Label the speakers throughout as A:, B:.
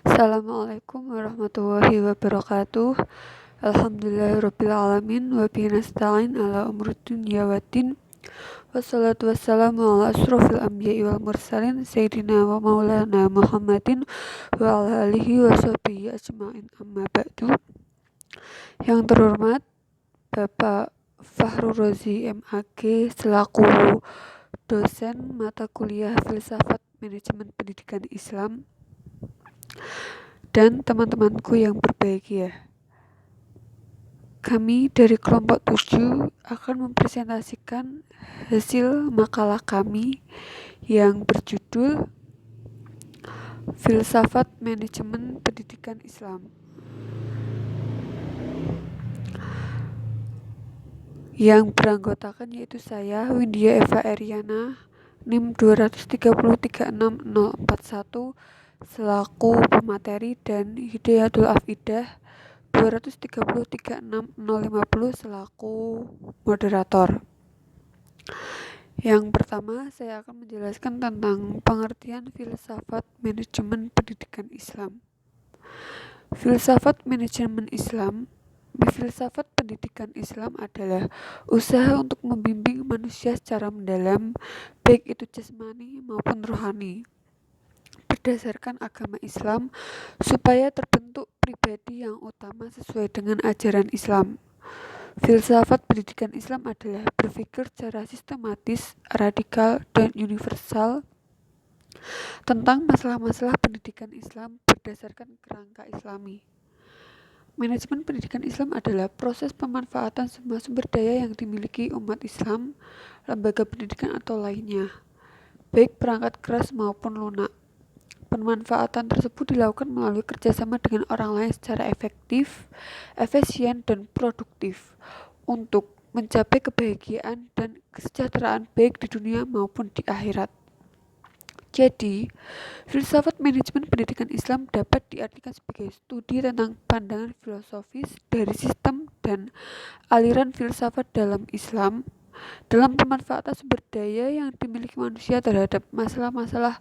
A: Assalamualaikum warahmatullahi wabarakatuh. Alhamdulillahirabbil alamin wa bihi nasta'in ala umuri dunya waddin. Wassalatu wassalamu ala asrofil anbiya'i wal mursalin sayyidina wa maulana Muhammadin wa ala alihi wa sahbihi ajma'in, amma ba'du. Yang terhormat Bapak Fahru Rozi MAG selaku dosen mata kuliah Filsafat Manajemen Pendidikan Islam, dan teman-temanku yang berbahagia. Kami dari kelompok 7 akan mempresentasikan hasil makalah kami yang berjudul Filsafat Manajemen Pendidikan Islam, yang beranggotakan yaitu saya, Windia Eva Eriana, NIM 2336041 selaku pemateri, dan Hidayatul Afidah 2336050 selaku moderator. Yang pertama, saya akan menjelaskan tentang pengertian filsafat manajemen pendidikan Islam. Filsafat pendidikan Islam adalah usaha untuk membimbing manusia secara mendalam, baik itu jasmani maupun rohani, berdasarkan agama Islam, supaya terbentuk pribadi yang utama sesuai dengan ajaran Islam. Filsafat pendidikan Islam adalah berpikir secara sistematis, radikal, dan universal tentang masalah-masalah pendidikan Islam berdasarkan kerangka Islami. Manajemen pendidikan Islam adalah proses pemanfaatan semua sumber daya yang dimiliki umat Islam, lembaga pendidikan atau lainnya, baik perangkat keras maupun lunak. Pemanfaatan tersebut dilakukan melalui kerjasama dengan orang lain secara efektif, efisien, dan produktif untuk mencapai kebahagiaan dan kesejahteraan baik di dunia maupun di akhirat. Jadi, filsafat manajemen pendidikan Islam dapat diartikan sebagai studi tentang pandangan filosofis dari sistem dan aliran filsafat dalam Islam, dalam pemanfaatan sumber daya yang dimiliki manusia terhadap masalah-masalah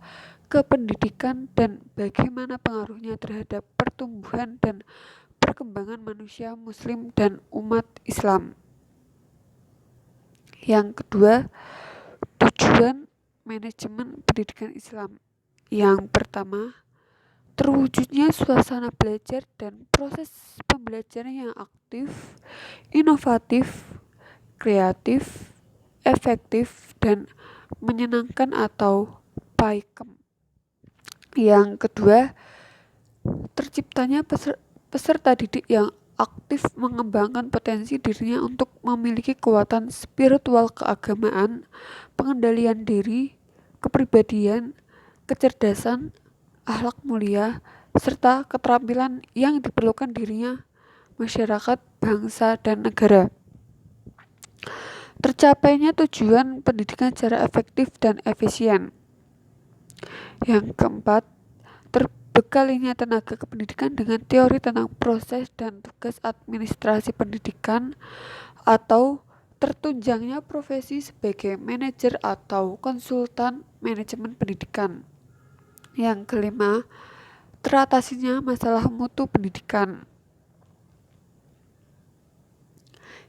A: kependidikan dan bagaimana pengaruhnya terhadap pertumbuhan dan perkembangan manusia muslim dan umat Islam. Yang kedua, tujuan manajemen pendidikan Islam. Yang pertama, terwujudnya suasana belajar dan proses pembelajaran yang aktif, inovatif, kreatif, efektif, dan menyenangkan atau paikem. Yang kedua, terciptanya peserta didik yang aktif mengembangkan potensi dirinya untuk memiliki kekuatan spiritual keagamaan, pengendalian diri, kepribadian, kecerdasan, akhlak mulia, serta keterampilan yang diperlukan dirinya, masyarakat, bangsa, dan negara. Tercapainya tujuan pendidikan secara efektif dan efisien. Yang keempat, terbekalinya tenaga kependidikan dengan teori tentang proses dan tugas administrasi pendidikan, atau tertunjangnya profesi sebagai manajer atau konsultan manajemen pendidikan. Yang kelima, teratasinya masalah mutu pendidikan.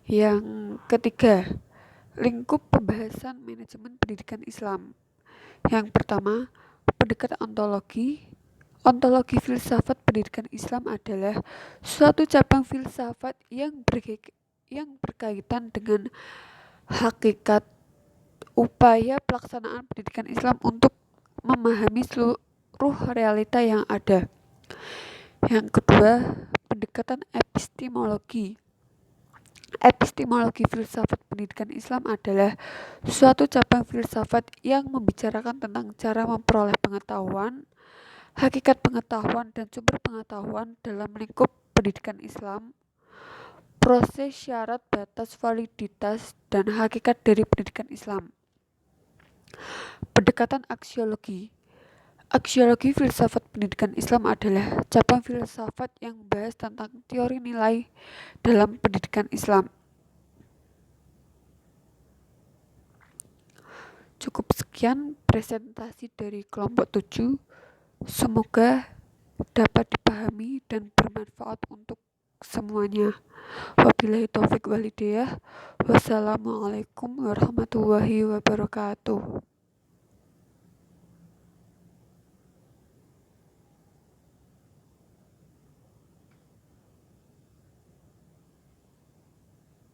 A: Yang ketiga, lingkup pembahasan manajemen pendidikan Islam. Yang pertama, pendekatan ontologi. Ontologi filsafat pendidikan Islam adalah suatu cabang filsafat yang berkaitan dengan hakikat upaya pelaksanaan pendidikan Islam untuk memahami seluruh realita yang ada. Yang kedua, pendekatan epistemologi. Epistemologi filsafat pendidikan Islam adalah suatu cabang filsafat yang membicarakan tentang cara memperoleh pengetahuan, hakikat pengetahuan dan sumber pengetahuan dalam lingkup pendidikan Islam, proses, syarat, batas, validitas, dan hakikat dari pendidikan Islam. Pendekatan aksiologi. Aksiologi filsafat pendidikan Islam adalah cabang filsafat yang membahas tentang teori nilai dalam pendidikan Islam. Cukup sekian presentasi dari kelompok 7. Semoga dapat dipahami dan bermanfaat untuk semuanya. Wabillahi taufik walhidayah. Wassalamualaikum warahmatullahi wabarakatuh.